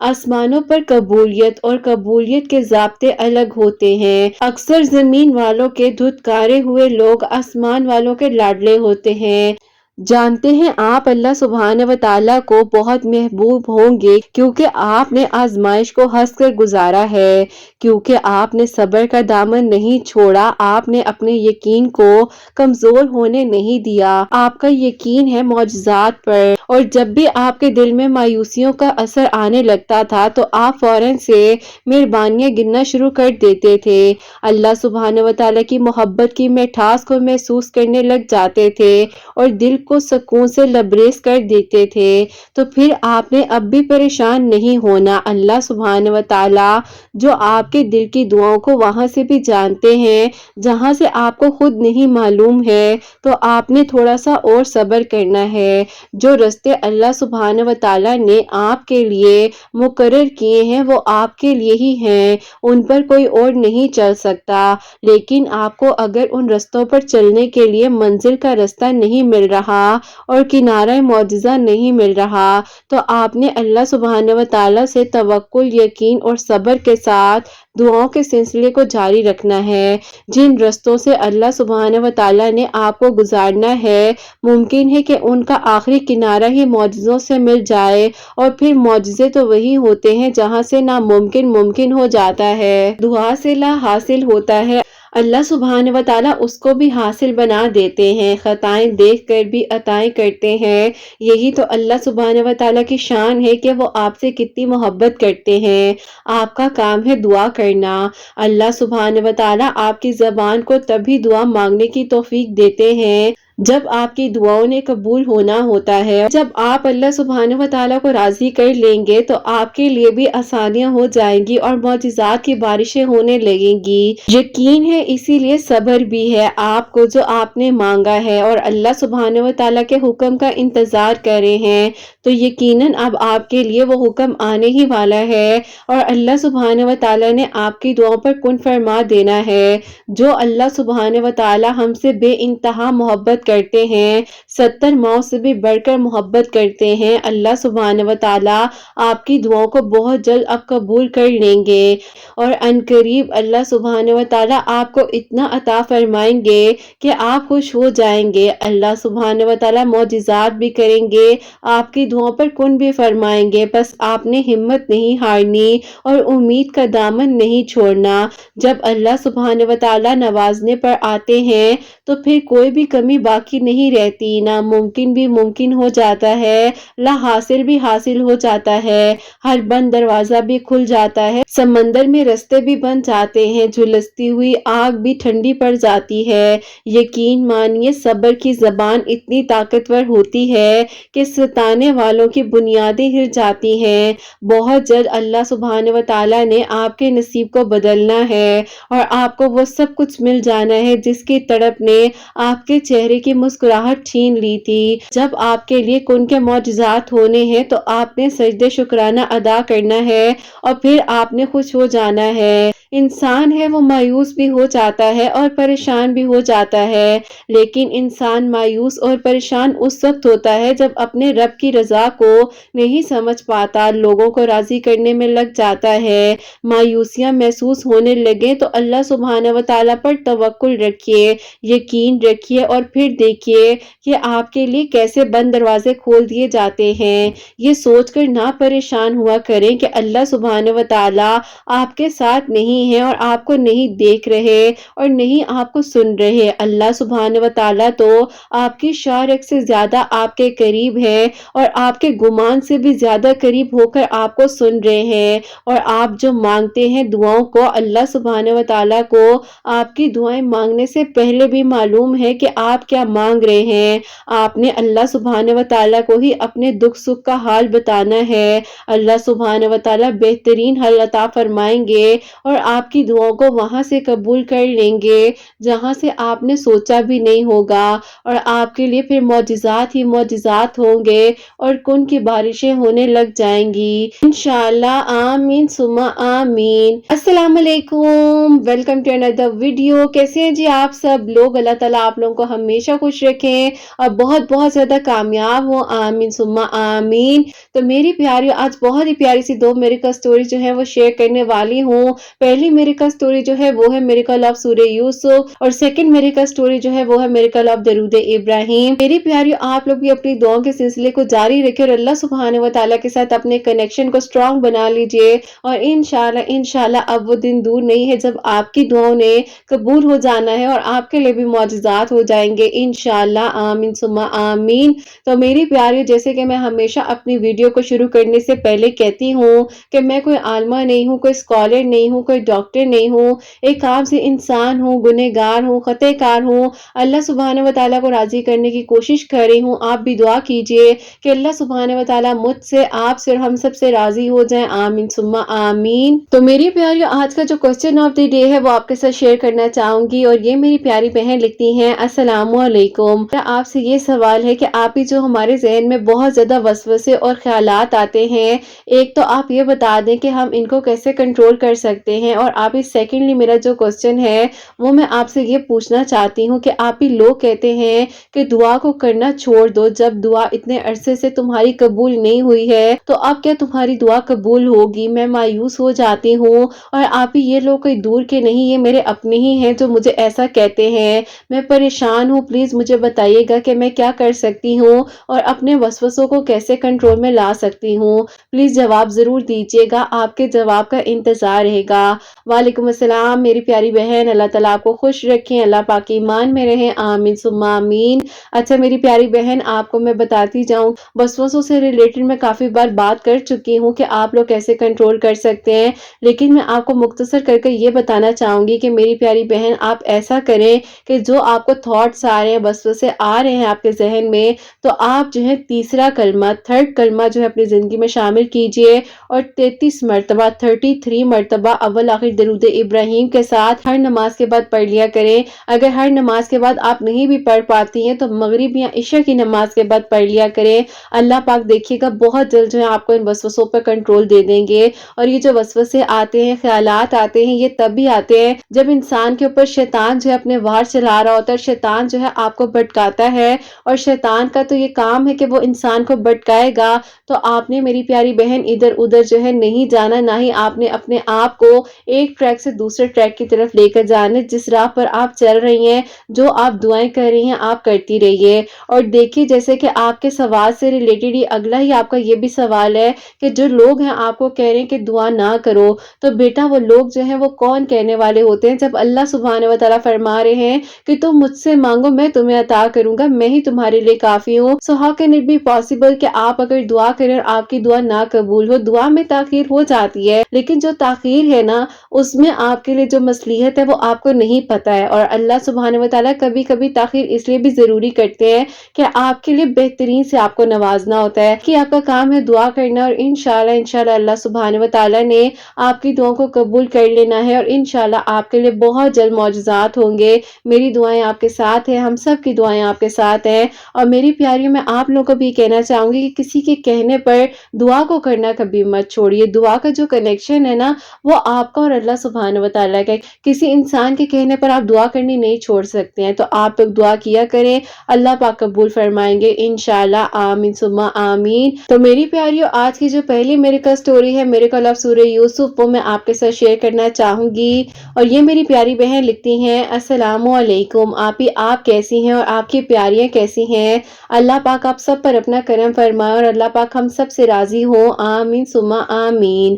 آسمانوں پر قبولیت اور قبولیت کے ضابطے الگ ہوتے ہیں۔ اکثر زمین والوں کے دھتکارے ہوئے لوگ آسمان والوں کے لاڈلے ہوتے ہیں۔ جانتے ہیں آپ اللہ سبحانہ وتعالیٰ کو بہت محبوب ہوں گے کیونکہ آپ نے آزمائش کو ہنس کر گزارا ہے، کیونکہ آپ نے صبر کا دامن نہیں چھوڑا، آپ نے اپنے یقین کو کمزور ہونے نہیں دیا۔ آپ کا یقین ہے معجزات پر، اور جب بھی آپ کے دل میں مایوسیوں کا اثر آنے لگتا تھا تو آپ فوراً سے مہربانیاں گننا شروع کر دیتے تھے، اللہ سبحانہ وتعالیٰ کی محبت کی مٹھاس کو محسوس کرنے لگ جاتے تھے اور دل کو سکون سے لبریز کر دیتے تھے۔ تو پھر آپ نے اب بھی پریشان نہیں ہونا، اللہ سبحانہ وتعالیٰ جو آپ کے دل کی دعاؤں کو وہاں سے بھی جانتے ہیں جہاں سے آپ کو خود نہیں معلوم ہے، تو آپ نے تھوڑا سا اور صبر کرنا ہے۔ جو رستے اللہ سبحانہ وتعالیٰ نے آپ کے لیے مقرر کیے ہیں وہ آپ کے لیے ہی ہیں، ان پر کوئی اور نہیں چل سکتا، لیکن آپ کو اگر ان رستوں پر چلنے کے لیے منزل کا رستہ نہیں مل رہا اور کنارہ معجزہ نہیں مل رہا تو آپ نے اللہ سبحانہ وتعالیٰ سے توکل، یقین اور صبر کے ساتھ دعاؤں کے سلسلے کو جاری رکھنا ہے۔ جن رستوں سے اللہ سبحانہ وتعالیٰ نے آپ کو گزارنا ہے ممکن ہے کہ ان کا آخری کنارہ ہی معجزوں سے مل جائے، اور پھر معجزے تو وہی ہوتے ہیں جہاں سے ناممکن ممکن ہو جاتا ہے، دعا سے لا حاصل ہوتا ہے، اللہ سبحانہ وتعالیٰ اس کو بھی حاصل بنا دیتے ہیں، خطائیں دیکھ کر بھی عطائیں کرتے ہیں۔ یہی تو اللہ سبحانہ وتعالیٰ کی شان ہے کہ وہ آپ سے کتنی محبت کرتے ہیں۔ آپ کا کام ہے دعا کرنا، اللہ سبحانہ وتعالیٰ آپ کی زبان کو تبھی دعا مانگنے کی توفیق دیتے ہیں جب آپ کی دعاؤں نے قبول ہونا ہوتا ہے۔ جب آپ اللہ سبحانہ وتعالیٰ کو راضی کر لیں گے تو آپ کے لیے بھی آسانیاں ہو جائیں گی اور معجزات کی بارشیں ہونے لگیں گی۔ یقین ہے اسی لیے صبر بھی ہے آپ کو جو آپ نے مانگا ہے، اور اللہ سبحانہ وتعالیٰ کے حکم کا انتظار کر رہے ہیں تو یقیناً اب آپ کے لیے وہ حکم آنے ہی والا ہے، اور اللہ سبحانہ وتعالیٰ نے آپ کی دعاؤں پر کن فرما دینا ہے۔ جو اللہ سبحانہ وتعالیٰ ہم سے بے انتہا محبت کرتے ہیں، 70 ماؤں سے بھی بڑھ کر محبت کرتے ہیں، اللہ سبحانہ وتعالیٰ آپ کی دعاؤں کو بہت جلد اب قبول کر لیں گے، اور ان قریب اللہ سبحانہ وتعالیٰ آپ کو اتنا عطا فرمائیں گے کہ آپ خوش ہو جائیں گے۔ اللہ سبحانہ وتعالیٰ معجزات بھی کریں گے، آپ کی دعاؤں پر کن بھی فرمائیں گے، بس آپ نے ہمت نہیں ہارنی اور امید کا دامن نہیں چھوڑنا۔ جب اللہ سبحانہ وتعالیٰ نوازنے پر آتے ہیں تو پھر کوئی بھی کمی باقی نہیں رہتی، ناممکن بھی ممکن ہو جاتا ہے، لا حاصل بھی حاصل ہو جاتا ہے، ہر بند دروازہ بھی کھل جاتا ہے، سمندر میں رستے بھی بن جاتے ہیں، جھلستی ہوئی آگ بھی ٹھنڈی پڑ جاتی ہے۔ یقین مانیے صبر کی زبان اتنی طاقتور ہوتی ہے کہ ستانے والوں کی بنیادیں ہل جاتی ہیں۔ بہت جلد اللہ سبحانہ وتعالیٰ نے آپ کے نصیب کو بدلنا ہے اور آپ کو وہ سب کچھ مل جانا ہے جس کی تڑپ نے آپ کے چہرے کی مسکراہٹ چھین لی تھی۔ جب آپ کے لیے کن کے معجزات ہونے ہیں تو آپ نے سجدے شکرانہ ادا کرنا ہے اور پھر آپ نے خوش ہو جانا ہے۔ انسان ہے وہ مایوس بھی ہو جاتا ہے اور پریشان بھی ہو جاتا ہے، لیکن انسان مایوس اور پریشان اس وقت ہوتا ہے جب اپنے رب کی رضا کو نہیں سمجھ پاتا، لوگوں کو راضی کرنے میں لگ جاتا ہے، مایوسیاں محسوس ہونے لگے تو اللہ سبحانہ وتعالیٰ پر توکل رکھیے، یقین رکھیے اور پھر دیکھیے کہ آپ کے لیے کیسے بند دروازے کھول دیے جاتے ہیں۔ یہ سوچ کر نہ پریشان ہوا کریں کہ اللہ سبحانہ وتعالیٰ آپ کے ساتھ نہیں ہے اور آپ کو نہیں دیکھ رہے اور نہیں آپ کو سن رہے۔ اللہ سبحانہ وتعالیٰ تو آپ کی شارک سے زیادہ آپ کے قریب ہے اور آپ کے گمان سے بھی زیادہ قریب ہو کر آپ کو سن رہے ہیں، اور آپ جو مانگتے ہیں دعاؤں کو اللہ سبحانہ وتعالیٰ کو آپ کی دعائیں مانگنے سے پہلے بھی معلوم ہے کہ آپ کیا مانگ رہے ہیں۔ آپ نے اللہ سبحانہ وتعالیٰ کو ہی اپنے دکھ سکھ کا حال بتانا ہے، اللہ سبحانہ وتعالیٰ بہترین حل عطا عطا فرمائیں گے اور آپ کی دعاؤں کو وہاں سے قبول کر لیں گے جہاں سے آپ نے سوچا بھی نہیں ہوگا، اور آپ کے لیے پھر معجزات ہی معجزات ہوں گے اور کن کی بارشیں ہونے لگ جائیں گی انشاءاللہ۔ آمین ثم آمین۔ السلام علیکم، ویلکم ٹو another ویڈیو۔ کیسے ہیں جی آپ سب لوگ؟ اللہ تعالیٰ آپ لوگوں کو ہمیشہ خوش رکھیں اور بہت بہت زیادہ کامیاب ہوں، آمین ثم آمین۔ تو میری پیاریو، آج بہت ہی پیاری سی 2 میریکل سٹوری جو ہے وہ شیئر کرنے والی ہوں۔ پہلی میریکل سٹوری جو ہے وہ ہے میریکل آف سورہ یوسف، اور سیکنڈ میریکل سٹوری جو ہے وہ ہے میریکل آف درود ابراہیم۔ میری پیاریو، آپ لوگ بھی اپنی دعاؤں کے سلسلے کو جاری رکھیں اور اللہ سبحانہ و تعالیٰ کے ساتھ اپنے کنیکشن کو اسٹرانگ بنا لیجئے، اور انشاءاللہ اب وہ دن دور نہیں ہے جب آپ کی دعاؤں نے قبول ہو جانا ہے اور آپ کے لیے بھی معجزات ہو جائیں گے انشاءاللہ، آمین ثم آمین۔ تو میری پیاریو، جیسے کہ میں ہمیشہ اپنی ویڈیو کو شروع کرنے سے پہلے کہتی ہوں کہ میں کوئی عالمہ نہیں ہوں، کوئی اسکالر نہیں ہوں، کوئی ڈاکٹر نہیں ہوں، ایک عام سی انسان ہوں، گنہگار ہوں، خطا کار ہوں، اللہ سبحانہ و تعالیٰ کو راضی کرنے کی کوشش کر رہی ہوں۔ آپ بھی دعا کیجئے کہ اللہ سبحانہ و تعالیٰ مجھ سے، آپ سے اور ہم سب سے راضی ہو جائیں، آمین ثم آمین۔ تو میری پیاریو، آج کا جو کوسچن آف دی ڈے ہے وہ آپ کے ساتھ شیئر کرنا چاہوں گی، اور یہ میری پیاری بہن لکھتی ہیں، السلام علیکم، آپ سے یہ سوال ہے کہ آپ ہی جو ہمارے ذہن میں بہت زیادہ وسوسے اور خیالات آتے ہیں، ایک تو آپ یہ بتا دیں کہ ہم ان کو کیسے کنٹرول کر سکتے ہیں، اور آپ ہی سیکنڈلی میرا جو کوسچن ہے وہ میں آپ سے یہ پوچھنا چاہتی ہوں کہ آپ ہی لوگ کہتے ہیں کہ دعا کو کرنا چھوڑ دو، جب دعا اتنے عرصے سے تمہاری قبول نہیں ہوئی ہے تو اب کیا تمہاری دعا قبول ہوگی؟ میں مایوس ہو جاتی ہوں، اور آپ ہی یہ لوگ کوئی دور کے نہیں، یہ میرے اپنے ہی ہیں جو مجھے ایسا کہتے ہیں، میں پریشان ہوں، پلیز مجھے بتائیے گا کہ میں کیا کر سکتی ہوں اور اپنے وسوسوں کو کیسے کنٹرول میں لا سکتی ہوں؟ پلیز جواب ضرور دیجیے گا، آپ کے جواب کا انتظار رہے گا۔ وعلیکم السلام میری پیاری بہن، اللہ تعالیٰ آپ کو خوش رکھیں، اللہ پاک ایمان میں رہیں، آمین ثم آمین۔ اچھا میری پیاری بہن، آپ کو میں بتاتی جاؤں، وسوسوں سے ریلیٹڈ میں کافی بار بات کر چکی ہوں کہ آپ لوگ کیسے کنٹرول کر سکتے ہیں، لیکن میں آپ کو مختصر کر کے یہ بتانا چاہوں گی کہ میری پیاری بہن، آپ ایسا کریں کہ جو آپ کو تھاٹس آ رہے ہیں، وسوسے آ رہے ہیں آپ کے ذہن میں، تو آپ جو ہے تیسرا کلمہ، تھرڈ کلمہ جو ہے اپنی زندگی میں شامل کیجئے، اور 33 مرتبہ 33 مرتبہ اول آخر درود ابراہیم کے ساتھ ہر نماز کے بعد پڑھ لیا کریں۔ اگر ہر نماز کے بعد آپ نہیں بھی پڑھ پاتی ہیں تو مغرب یا عشاء کی نماز کے بعد پڑھ لیا کریں۔ اللہ پاک دیکھیے گا بہت جلد جو ہے آپ کو ان وسوسوں پر کنٹرول دے دیں گے، اور یہ جو وسوسے آتے ہیں، خیالات آتے ہیں، یہ تب بھی آتے ہیں جب انسان کے اوپر شیطان جو ہے اپنے وار چلا رہا ہوتا ہے، شیطان جو ہے آپ کو بھٹکاتا ہے، اور شیطان کا تو یہ کام ہے کہ وہ انسان کو بھٹکائے گا۔ تو آپ نے میری پیاری بہن ادھر ادھر جو ہے نہیں جانا، نہ ہی آپ نے اپنے آپ کو ایک ٹریک سے دوسرے ٹریک کی طرف لے کر جانے، جس راہ پر آپ چل رہی ہیں، جو آپ دعائیں کر رہی ہیں، آپ کرتی رہیے۔ اور دیکھیے جیسے کہ آپ کے سوال سے ریلیٹڈ ہی اگلا ہی آپ کا یہ بھی سوال ہے کہ جو لوگ ہیں آپ کو کہہ رہے ہیں کہ دعا نہ کرو، تو بیٹا وہ لوگ جو ہیں وہ کون کہنے والے ہوتے ہیں، جب اللہ سبحانہ و تعالیٰ فرما رہے ہیں کہ تم مجھ سے مانگو میں تمہیں عطا کروں گا، میں ہی تمہارے لیے کافی ہوں۔ So how can it be possible کہ آپ اگر دعا کریں اور آپ کی دعا نہ قبول ہو؟ دعا میں تاخیر ہو جاتی ہے، لیکن جو تاخیر ہے نا، اس میں آپ کے لیے جو مصلحت ہے وہ آپ کو نہیں پتا ہے، اور اللہ سبحانہ و تعالیٰ کبھی کبھی تاخیر اس لیے بھی ضروری کرتے ہیں کہ آپ کے لیے بہترین سے آپ کو نوازنا ہوتا ہے، کہ آپ کا کام ہے دعا کرنا، اور انشاءاللہ اللہ سبحانہ و تعالیٰ نے آپ کی دعاؤں کو قبول کر لینا ہے، اور انشاءاللہ آپ کے لیے بہت جلد معجزات ہوں گے۔ میری دعائیں آپ کے ساتھ ہیں، ہم سب کی دعائیں آپ کے ساتھ ہیں۔ اور میری پیاریوں، میں آپ لوگوں کو بھی کہنا چاہوں گی کہ کسی کے کہنے پر دعا کو کرنا کبھی مت چھوڑیے۔ دعا کا جو کنیکشن ہے نا، وہ آپ کا اور اللہ سبحانہ و تعالیٰ کا، کسی انسان کے کہنے پر آپ دعا کرنی نہیں چھوڑ سکتے ہیں۔ تو آپ لوگ دعا کیا کریں، اللہ پاک قبول فرمائیں گے انشاءاللہ، آمین ثم آمین۔ تو میری پیاریوں، آج کی جو پہلی میریکل سٹوری ہے، میریکل آف سورہ یوسف، وہ میں آپ کے ساتھ شیئر کرنا چاہوں گی، اور یہ میری پیاری بہن لکھتی ہیں، السلام علیکم، آپ کیسی ہیں اور آپ کی پیاریاں کیسی ہیں؟ اللہ پاک آپ سب پر اپنا کرم فرمائے اور اللہ پاک ہم سب سے راضی ہوں، آمین ثم آمین۔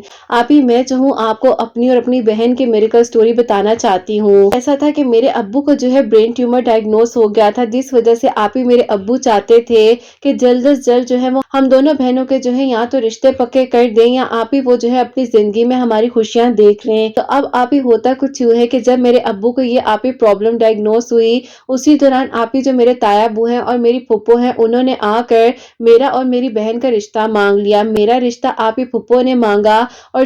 میں جو ہوں آپ کو اپنی اور اپنی بہن کی میریکل سٹوری بتانا چاہتی ہوں۔ ایسا تھا کہ میرے ابو کو جو ہے برین ٹیومر ڈائگنوز ہو گیا تھا، جس وجہ سے میرے ابو چاہتے تھے کہ جلد از جلد جو ہے وہ ہم دونوں بہنوں کے جو ہے یا تو رشتے پکے کر دیں، یا وہ جو ہے اپنی زندگی میں ہماری خوشیاں دیکھ لیں۔ تو اب ہوتا کچھ یوں ہے کہ جب میرے ابو کو یہ پرابلم ڈائگنوز ہوئی، اسی دوران جو میرے تایا ابو ہیں اور میری پھپھو ہیں، انہوں نے آ کر میرا اور میری بہن کا رشتہ مانگ لیا۔ میرا رشتہ پھپھو نے مانگا، اور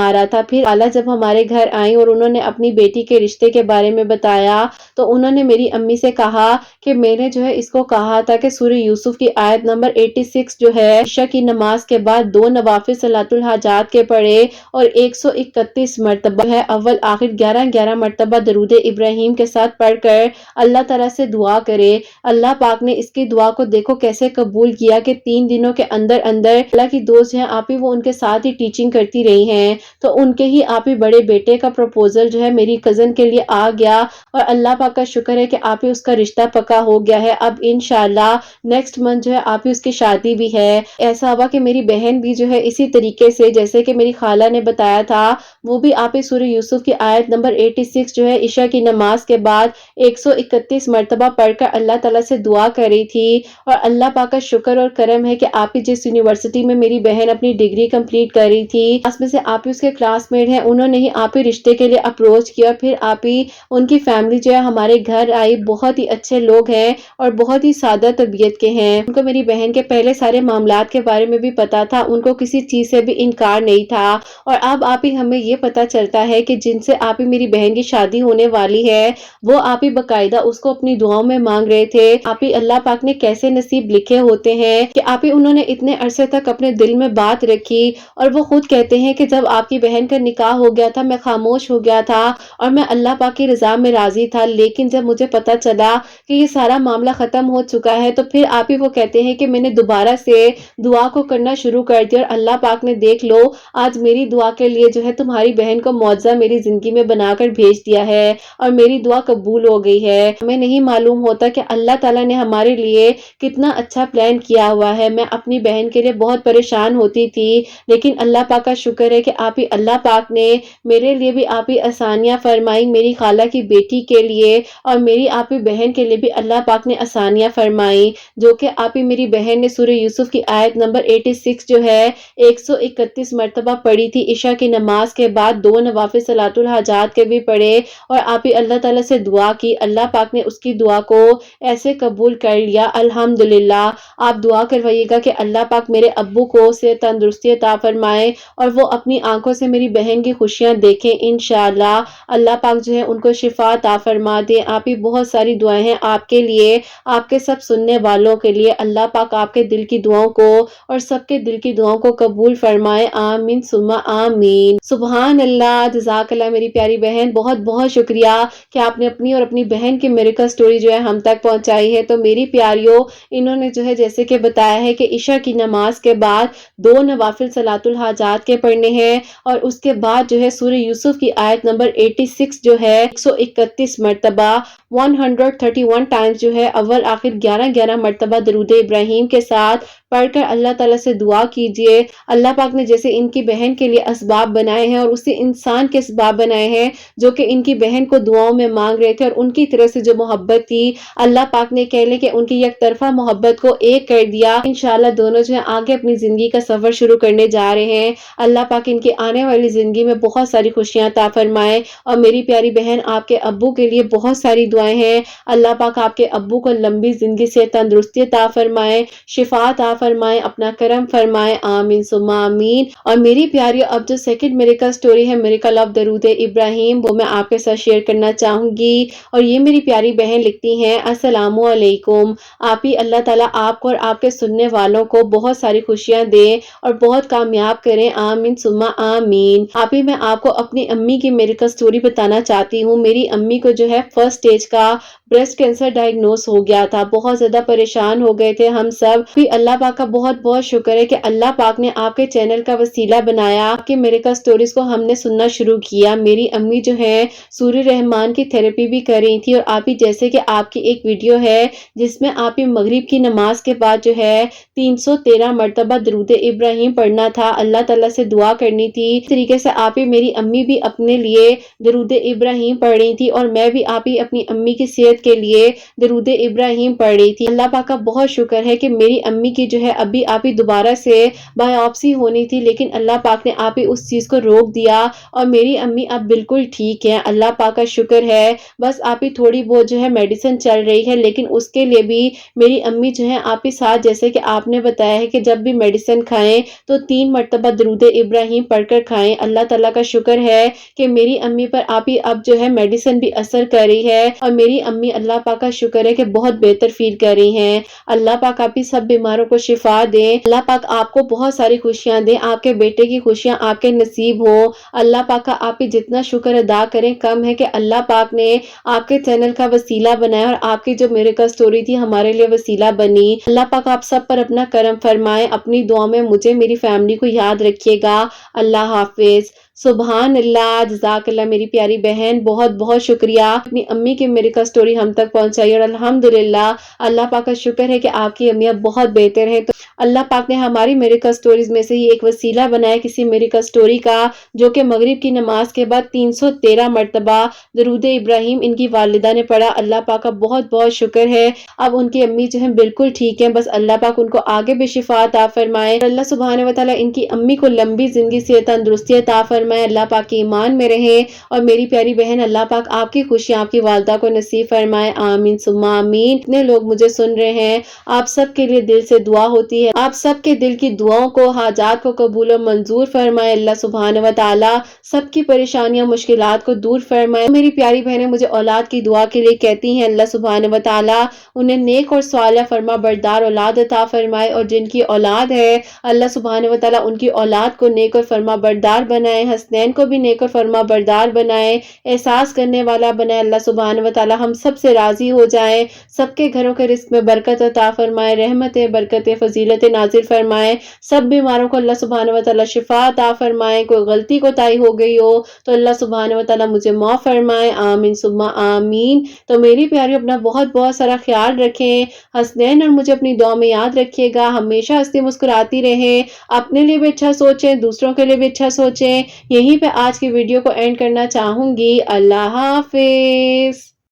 آ رہا تھا۔ پھر خالہ جب ہمارے گھر آئیں اور انہوں نے اپنی بیٹی کے رشتے کے بارے میں بتایا تو انہوں نے میری امی سے کہا کہ میں نے جو ہے اس کو کہا تھا کہ سورہ یوسف کی آیت نمبر 86 جو ہے عشاء کی نماز کے بعد 2 نوافل صلاۃ الحاجات کے پڑھے اور 131 مرتبہ ہے اول آخر 11 مرتبہ درود ابراہیم کے ساتھ پڑھ کر اللہ تعالیٰ سے دعا کرے۔ اللہ پاک نے اس کی دعا کو دیکھو کیسے قبول کیا کہ 3 دنوں کے اندر اللہ کی دوست ہیں آپ ہی وہ ان کے ساتھ ہی ٹیچنگ کرتی رہی ہیں تو ان کے ہی آپ ہی بڑے بیٹے کا پروپوزل جو ہے میری کزن کے لیے آ گیا اور اللہ پاک کا شکر ہے کہ آپ ہی اس کا رشتہ پکا ہو گیا ہے۔ اب انشاءاللہ نیکسٹ منتھ جو ہے آپ ہی اس کی شادی بھی ہے۔ ایسا ہوا کہ میری بہن بھی جو ہے اسی طریقے سے جیسے کہ میری خالہ نے بتایا تھا وہ بھی آپ ہی سورہ یوسف کی آیت نمبر 86 جو ہے عشاء کی نماز کے بعد 131 مرتبہ پڑھ کر اللہ تعالیٰ سے دعا کر رہی تھی اور اللہ پاک کا شکر اور کرم ہے کہ آپ ہی جس یونیورسٹی میں میری بہن اپنی ڈگری کمپلیٹ کر رہی تھی اس میں سے آپ ہی اس کے کلاس میٹ ہیں انہوں نے ہی آپ ہی رشتے کے لیے اپروچ کیا پھر آپ ہی ان کی فیملی جو ہے ہمارے گھر آئی بہت ہی اچھے لوگ ہیں اور بہت ہی سادہ طبیعت کے ہیں۔ ان کو میری بہن کے پہلے سارے معاملات کے بارے میں بھی پتا تھا ان کو کسی چیز سے بھی انکار نہیں تھا اور اب آپ ہی ہمیں یہ پتا چلتا ہے کہ جن سے آپ ہی میری بہن کی شادی ہونے والی ہے وہ آپ ہی باقاعدہ اس کو اپنی دعاؤں میں مانگ رہے تھے۔ آپ ہی اللہ پاک نے کیسے نصیب لکھے ہوتے ہیں کہ آپ ہی انہوں نے اتنے عرصے تک اپنے دل میں بات رکھی اور وہ خود کہتے ہیں کہ جب آپ کی بہن کا نکاح ہو گیا تھا میں خاموش ہو گیا تھا اور میں اللہ پاک کی رضا میں راضی تھا لیکن جب مجھے پتا چلا کہ یہ سارا معاملہ ختم ہو چکا ہے تو پھر آپ ہی وہ کہتے ہیں کہ میں نے دوبارہ سے دعا کو کرنا شروع کر دیا اور اللہ پاک نے دیکھ لو آج میری دعا کے لیے جو ہے تمہاری بہن کو معجزہ میری زندگی میں بنا کر بھیج دیا ہے اور میری دعا قبول ہو گئی ہے۔ ہمیں نہیں معلوم ہوتا کہ اللہ تعالیٰ نے ہمارے لیے کتنا اچھا پلان کیا ہوا ہے۔ میں اپنی بہن کے لیے بہت پریشان ہوتی تھی لیکن اللہ پاک کا شکر ہے کہ آپ ہی اللہ پاک نے میرے لیے بھی آپ ہی آسانیاں فرمائی میری خالہ کی بیٹی کے لیے اور میری آپ ہی بہن کے لیے بھی اللہ پاک نے آسانیاں فرمائی جو کہ آپ ہی میری بہن نے سورہ یوسف کی آیت نمبر 86 جو ہے 131 مرتبہ پڑھی تھی عشاء کی نماز کے بعد 2 نوافل صلاۃ الحاجات کے بھی پڑھے اور آپ ہی اللہ تعالیٰ سے دعا کی اللہ پاک نے اس کی دعا کو ایسے قبول کر لیا الحمدللہ۔ آپ دعا کروائیے گا کہ اللہ پاک میرے ابو کو صحت تندرستی عطا فرمائے اور وہ اپنی آنکھوں سے میری بہن کی خوشیاں دیکھیں انشاءاللہ اللہ پاک جو ہے ان کو شفا عطا فرما دے۔ آپ ہی بہت ساری دعائیں ہیں آپ کے لیے آپ کے سب سننے والوں کے لیے اللہ پاک آپ کے دل کی دعاؤں کو اور سب کے دل کی دعاؤں کو قبول فرمائے آمین ثم آمین۔ سبحان اللہ جزاک اللہ میری پیاری بہن بہت بہت شکریہ کہ آپ نے اپنی اور اپنی بہن کی میریکل سٹوری جو ہے ہم تک پہنچائی ہے۔ تو میری پیاریوں انہوں نے جو ہے جیسے کہ بتایا ہے کہ عشاء کی نماز کے بعد 2 نوافل صلاۃ الحاجات کے پڑھنے ہیں اور اس کے بعد جو ہے سورہ یوسف کی آیت نمبر 86 جو ہے 131 مرتبہ 131 ٹائمز جو ہے اول آخر 11 مرتبہ درود ابراہیم کے ساتھ پڑھ کر اللہ تعالیٰ سے دعا کیجئے۔ اللہ پاک نے جیسے ان کی بہن کے لیے اسباب بنائے ہیں اور اسی انسان کے اسباب بنائے ہیں جو کہ ان کی بہن کو دعاؤں میں مانگ رہے تھے اور ان کی طرف سے جو محبت تھی اللہ پاک نے کہہ لے کہ ان کی یک طرفہ محبت کو ایک کر دیا۔ انشاءاللہ دونوں جو ہیں آگے اپنی زندگی کا سفر شروع کرنے جا رہے ہیں۔ اللہ پاک ان کی آنے والی زندگی میں بہت ساری خوشیاں عطا فرمائے اور میری پیاری بہن آپ کے ابو کے لیے بہت ساری دعائیں ہیں اللہ پاک آپ کے ابو کو لمبی زندگی سے تندرستی عطا فرمائے شفا عطا فرمائے اپنا کرم فرمائے آمین ثم آمین۔ اور میری پیاری اب جو سیکنڈ میریکل سٹوری ہے میریکل آف درود ابراہیم وہ میں آپ کے ساتھ شیئر کرنا چاہوں گی اور یہ میری پیاری بہن لکھتی ہیں السلام علیکم آپ ہی اللہ تعالیٰ آپ کو اور آپ کے سننے والوں کو بہت ساری خوشیاں دیں اور بہت کامیاب کریں آمین ثم آمین۔ آپ ہی میں آپ کو اپنی امی کی میریکل سٹوری بتانا چاہتی ہوں۔ میری امی کو جو ہے فرسٹ سٹیج کا بریسٹ کینسر ڈائگنوز ہو گیا تھا بہت زیادہ پریشان ہو گئے تھے ہم سب بھی اللہ پاک کا بہت بہت شکر ہے کہ اللہ پاک نے آپ کے چینل کا وسیلہ بنایا آپ کے میریکل سٹوریز کو ہم نے سننا شروع کیا۔ میری امی جو ہے سورہ رحمان کی تھراپی بھی کر رہی تھی اور آپ ہی جیسے کہ آپ کی ایک ویڈیو ہے جس میں آپ ہی مغرب کی نماز کے بعد جو ہے 313 مرتبہ درود ابراہیم پڑھنا تھا اللہ تعالیٰ سے دعا کرنی تھی۔ اس طریقے سے آپ ہی میری امی بھی اپنے لیے درود ابراہیم پڑھ رہی تھی اور میں بھی آپ ہی اپنی امی کی صحت کے لیے درود ابراہیم پڑھ رہی تھی۔ اللہ پاک کا بہت شکر ہے کہ میری امی کی جو ہے ابھی آپ ہی دوبارہ سے بایوپسی ہونی تھی، لیکن اللہ پاک نے آپ ہی اس چیز کو روک دیا اور میری امی اب بالکل ٹھیک ہے۔ اللہ پاک کا شکر ہے، بس آپ ہی تھوڑی بہت جو ہے میڈیسن چل رہی ہے، لیکن اس کے لیے بھی میری امی جو ہے آپ ہی ساتھ، جیسے کہ آپ نے بتایا ہے کہ جب بھی میڈیسن کھائیں تو 3 مرتبہ درود ابراہیم پڑھ کر کھائیں۔ اللہ تعالیٰ کا شکر ہے کہ میری امی پر آپ ہی اب جو ہے میڈیسن بھی اثر کر رہی ہے اور میری امی اللہ پاک کا شکر ہے کہ بہت بہتر فیل کر رہی ہیں۔ اللہ پاک آپ ہی سب بیماروں کو شفا دے، اللہ پاک آپ کو بہت ساری خوشیاں دے، آپ کے بیٹے کی خوشیاں آپ کے نصیب ہو۔ اللہ پاک کا آپ ہی جتنا شکر ادا کریں کم ہے کہ اللہ پاک نے آپ کے چینل کا وسیلہ بنایا اور آپ کی جو میریکل سٹوری تھی ہمارے لیے وسیلہ بنی۔ اللہ پاک آپ سب پر اپنا کرم فرمائے، اپنی دعا میں مجھے میری فیملی کو یاد رکھیے گا۔ اللہ حافظ۔ سبحان اللہ، جزاک اللہ میری پیاری بہن، بہت بہت شکریہ اپنی امی کی میریکل سٹوری ہم تک پہنچائی، اور الحمدللہ اللہ پاک کا شکر ہے کہ آپ کی امی اب بہت بہتر ہے۔ تو اللہ پاک نے ہماری میریکل سٹوریز میں سے ہی ایک وسیلہ بنایا کسی میریکل سٹوری کا، جو کہ مغرب کی نماز کے بعد 313 مرتبہ درود ابراہیم ان کی والدہ نے پڑھا۔ اللہ پاک کا بہت بہت شکر ہے، اب ان کی امی جو ہیں بالکل ٹھیک ہیں، بس اللہ پاک ان کو آگے بھی شفا عطا فرمائے، اللہ سبحانہ و تعالیٰ ان کی امی کو لمبی زندگی سے تندرستی عطا فرمائے، اللہ پاک کی ایمان میں رہے، اور میری پیاری بہن اللہ پاک آپ کی خوشیاں آپ کی والدہ کو نصیب فرمائے، آمین ثم آمین۔ اتنے لوگ مجھے سن رہے ہیں، آپ سب کے لیے دل سے دعا ہوتی ہے، آپ سب کے دل کی دعاؤں کو، حاجات کو قبول و منظور فرمائے اللہ سبحانہ و تعالیٰ، سب کی پریشانیاں مشکلات کو دور فرمائے۔ میری پیاری بہنیں مجھے اولاد کی دعا کے لیے کہتی ہیں، اللہ سبحانہ و تعالیٰ انہیں نیک اور صالح فرما بردار اولاد عطا فرمائے، اور جن کی اولاد ہے اللہ سبحانہ و تعالیٰ ان کی اولاد کو نیک اور فرما بردار بنائے، حسنین کو بھی نیک اور فرما بردار بنائے، احساس کرنے والا بنائے، اللہ سبحانہ و تعالیٰ ہم سب سے راضی ہو جائے، سب کے گھروں کے رزق میں برکت عطا فرمائے، رحمتیں برکتیں فضیلت نازل فرمائے، سب بیماروں کو اللہ سبحانہ و تعالیٰ شفا عطا فرمائے، کوئی غلطی کوتاہی ہو گئی ہو تو اللہ سبحانہ و تعالیٰ مجھے معاف فرمائے، آمین ثم آمین۔ تو میری پیاری اپنا بہت بہت سارا خیال رکھیں، حسنین اور مجھے اپنی دعا میں یاد رکھیے گا، ہمیشہ ہنستی مسکراتی رہیں، اپنے لیے بھی اچھا سوچیں، دوسروں کے لیے بھی اچھا سوچیں۔ یہیں پہ آج کی ویڈیو کو اینڈ کرنا چاہوں گی۔ اللہ حافظ۔